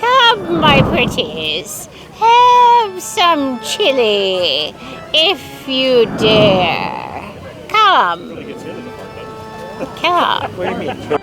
Come, my pretties, have some chili, if you dare. Come. Come. What do you mean?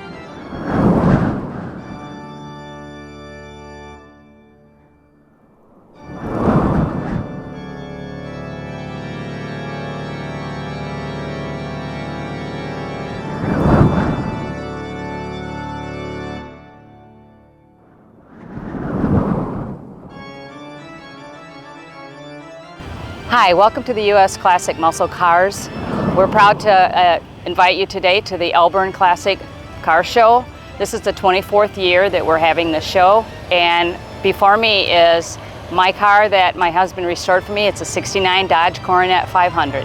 Hi, welcome to the US Classic Muscle Cars. We're proud to invite you today to the Elburn Classic Car Show. This is the 24th year that we're having this show, and before me is my car that my husband restored for me. It's a '69 Dodge Coronet 500.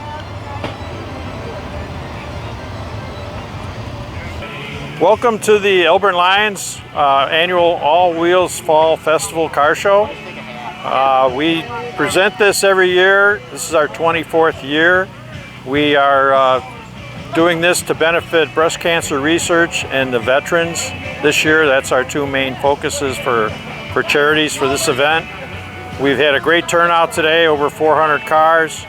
Welcome to the Elburn Lions annual All Wheels Fall Festival Car Show. We present this every year. This is our 24th year. We are doing this to benefit breast cancer research and the veterans. This year, that's our two main focuses for charities for this event. We've had a great turnout today, over 400 cars.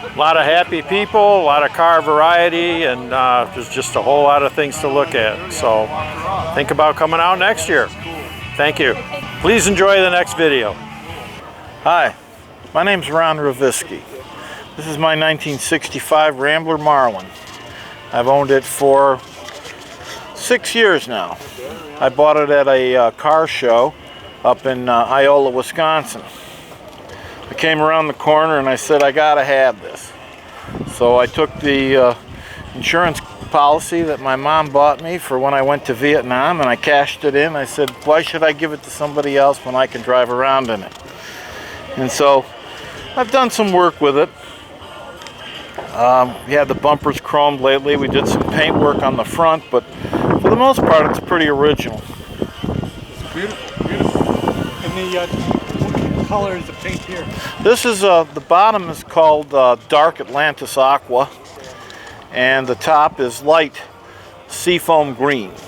A lot of happy people, a lot of car variety, and there's just a whole lot of things to look at. So think about coming out next year. Thank you. Please enjoy the next video. Hi, my name's Ron Ravisky. This is my 1965 Rambler Marlin. I've owned it for 6 years now. I bought it at a car show up in Iola, Wisconsin. I came around the corner and I said, I gotta have this. So I took the insurance policy that my mom bought me for when I went to Vietnam, and I cashed it in. I said, why should I give it to somebody else when I can drive around in it? And so I've done some work with it. We had the bumpers chromed lately. We did some paint work on the front, but for the most part it's pretty original. It's beautiful, beautiful. And the color is the paint here? This is, the bottom is called Dark Atlantis Aqua, and the top is light seafoam green. Oh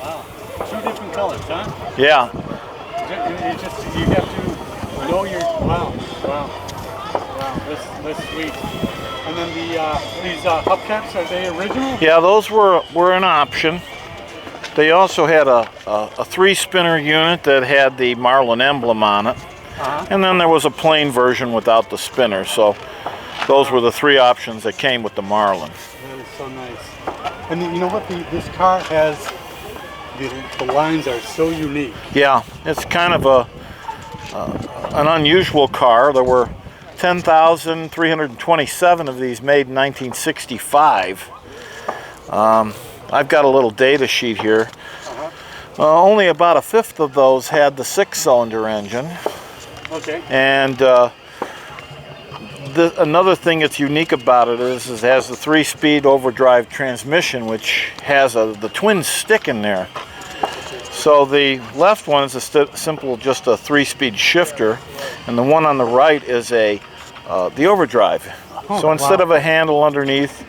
wow, two different colors, huh? Yeah. It's just, you have to know your, wow, that's sweet. And then these hubcaps, are they original? Yeah, those were an option. They also had a 3-spinner unit that had the Marlin emblem on it. And then there was a plain version without the spinner. So those were the 3 options that came with the Marlin. That is so nice. And you know what, this car has, the lines are so unique. Yeah, it's kind of an unusual car. There were 10,327 of these made in 1965. I've got a little data sheet here. Only about 1/5 of those had the 6-cylinder engine. Okay. And another thing that's unique about it is it has the 3-speed overdrive transmission, which has the twin stick in there. So the left one is simple, just a 3-speed shifter, and the one on the right is the overdrive. So instead of a handle underneath,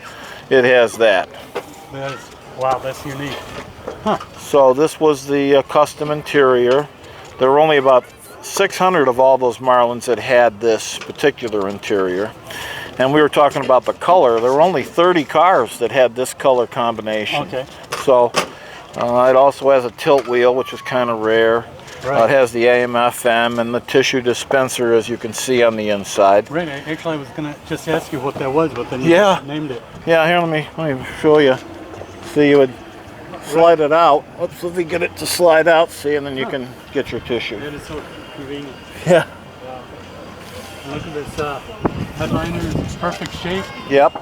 it has that. Wow, that's unique. Huh. So this was the custom interior. There were only about 600 of all those Marlins that had this particular interior. And we were talking about the color. There were only 30 cars that had this color combination. Okay. So it also has a tilt wheel, which is kind of rare. Right. It has the AM/FM and the tissue dispenser, as you can see on the inside. Right. Actually, I was going to just ask you what that was, but then you named it. Yeah, here, let me show you. See, you would slide it out. Let's see if we get it to slide out, see, and then you can get your tissue. That is so convenient. Yeah. Wow. And look at this headliner, in perfect shape. Yep.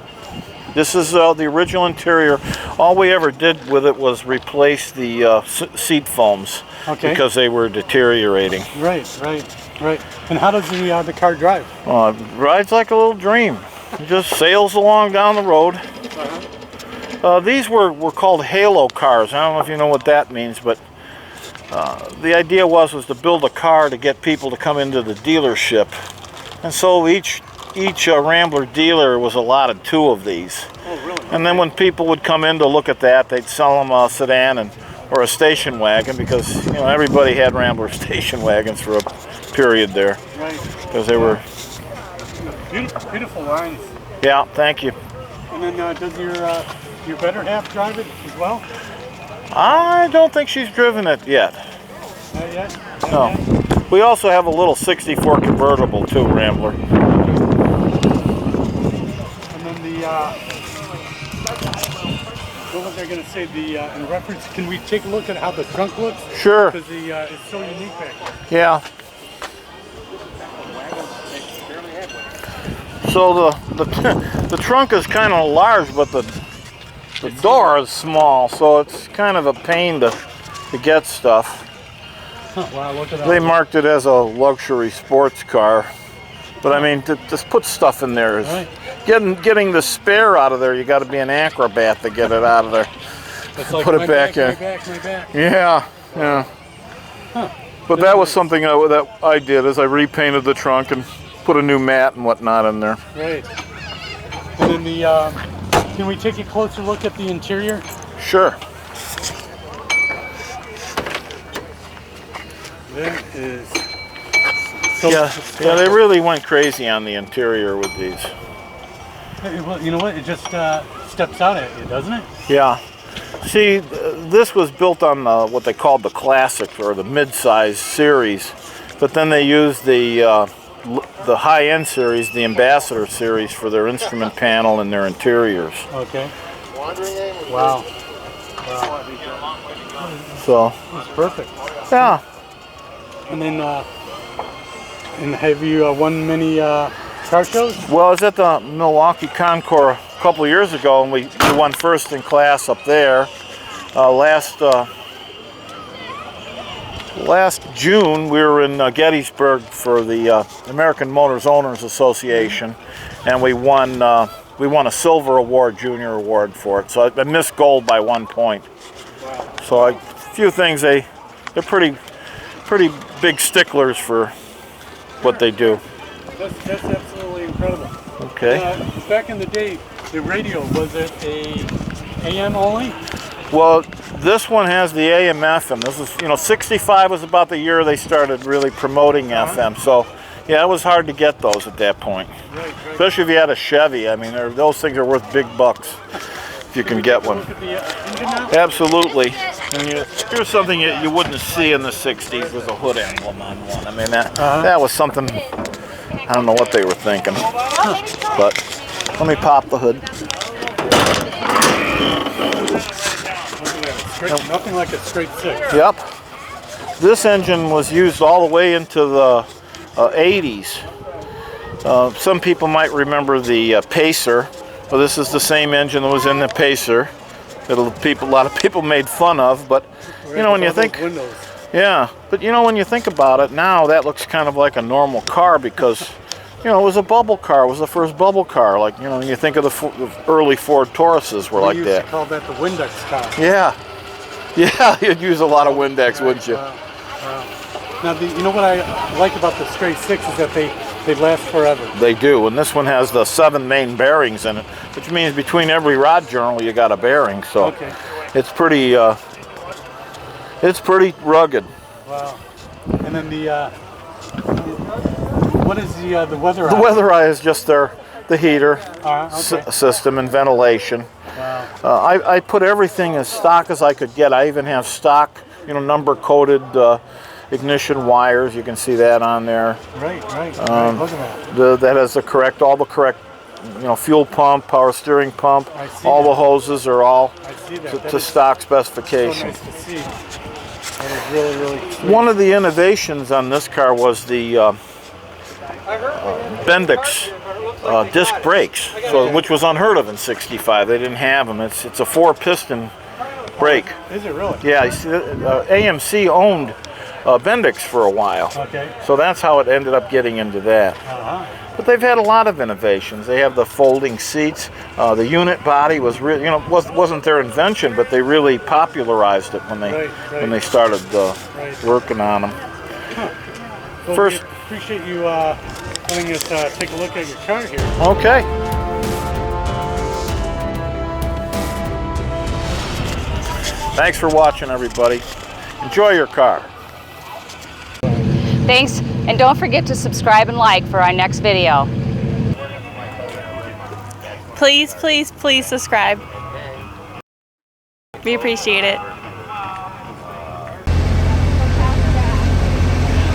This is the original interior. All we ever did with it was replace the seat foams, Okay. because they were deteriorating. Right. Right. And how does the car drive? It rides like a little dream. It just sails along down the road. These were called halo cars. I don't know if you know what that means, but the idea was to build a car to get people to come into the dealership. And so each Rambler dealer was allotted 2 of these. Oh, really? And then when people would come in to look at that, they'd sell them a sedan or a station wagon, because everybody had Rambler station wagons for a period there. Right. Because they were beautiful lines. Yeah, thank you. And then does your better half drive it as well? I don't think she's driven it yet. Not yet? No. We also have a little 64 convertible too, Rambler. And then what was I going to say? In reference, can we take a look at how the trunk looks? Sure. Because it's so unique back there. Yeah. So the trunk is kind of large, but the door is small, so it's kind of a pain to get stuff. Wow, look at that. They marked it as a luxury sports car, but I mean, to just put stuff in there is Right. getting the spare out of there. You got to be an acrobat to get it out of there. It's like Put it my back in. My back. Yeah. But that was something that I did, is I repainted the trunk and put a new mat and whatnot in there. Right. And then can we take a closer look at the interior? Sure. That is. Yeah, they really went crazy on the interior with these. Well, you know what? It just steps out at you, doesn't it? Yeah. See, this was built on what they called the Classic, or the mid-size series, but then they used the high-end series, the Ambassador series, for their instrument panel and their interiors. Okay. Wow. So. That's perfect. Yeah. And then, and have you won many car shows? Well, I was at the Milwaukee Concours a couple of years ago, and we won first in class up there. Last June, we were in Gettysburg for the American Motors Owners Association, and we won a silver award, junior award for it. So I missed gold by 1 point. Wow. So a few things, they're pretty big sticklers for what they do. That's absolutely incredible. Okay. Back in the day, the radio, was it a AM only? Well, this one has the AM FM. This is, 65 was about the year they started really promoting FM. So, yeah, it was hard to get those at that point. Right. Especially if you had a Chevy. I mean, those things are worth big bucks if you can get one. Look at the engine now? Absolutely. And here's something you wouldn't see in the 60s, was a hood emblem on one. I mean, that was something, I don't know what they were thinking. But let me pop the hood. Nothing like a straight 6. Yep. This engine was used all the way into the 80s. Some people might remember the Pacer. Well, this is the same engine that was in the Pacer that a lot of people made fun of. But when you think, yeah, but when you think about it now, that looks kind of like a normal car, because it was a bubble car. It was the first bubble car. Like when you think of the early Ford Tauruses were like that. We used to call that the Windex car. Yeah. Yeah, you'd use a lot of Windex, wouldn't you? Wow. Now, you know what I like about the straight 6 is that they last forever. They do, and this one has the 7 main bearings in it, which means between every rod journal you got a bearing. So okay. It's pretty rugged. Wow. And then what is the weather eye? The weather eye is just the heater Okay. system and ventilation. Wow. I put everything as stock as I could get. I even have stock, number coded ignition wires. You can see that on there. Right. Look at that. That has all the correct, fuel pump, power steering pump. All the hoses are all to stock specification. So nice to see. That is really sweet. One of the innovations on this car was the Bendix disc brakes, which was unheard of in '65. They didn't have them. It's a 4-piston brake. Is it really? Yeah, you see, AMC owned Bendix for a while. Okay. So that's how it ended up getting into that. But they've had a lot of innovations. They have the folding seats. The unit body was really, wasn't their invention, but they really popularized it when they started working on them. Well, First, we appreciate you letting us take a look at your car here. okay. Thanks for watching, everybody. Enjoy your car. Thanks, and don't forget to subscribe and like for our next video. Please, please, please subscribe. We appreciate it.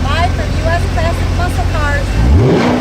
Live from US Classic Muscle Cars.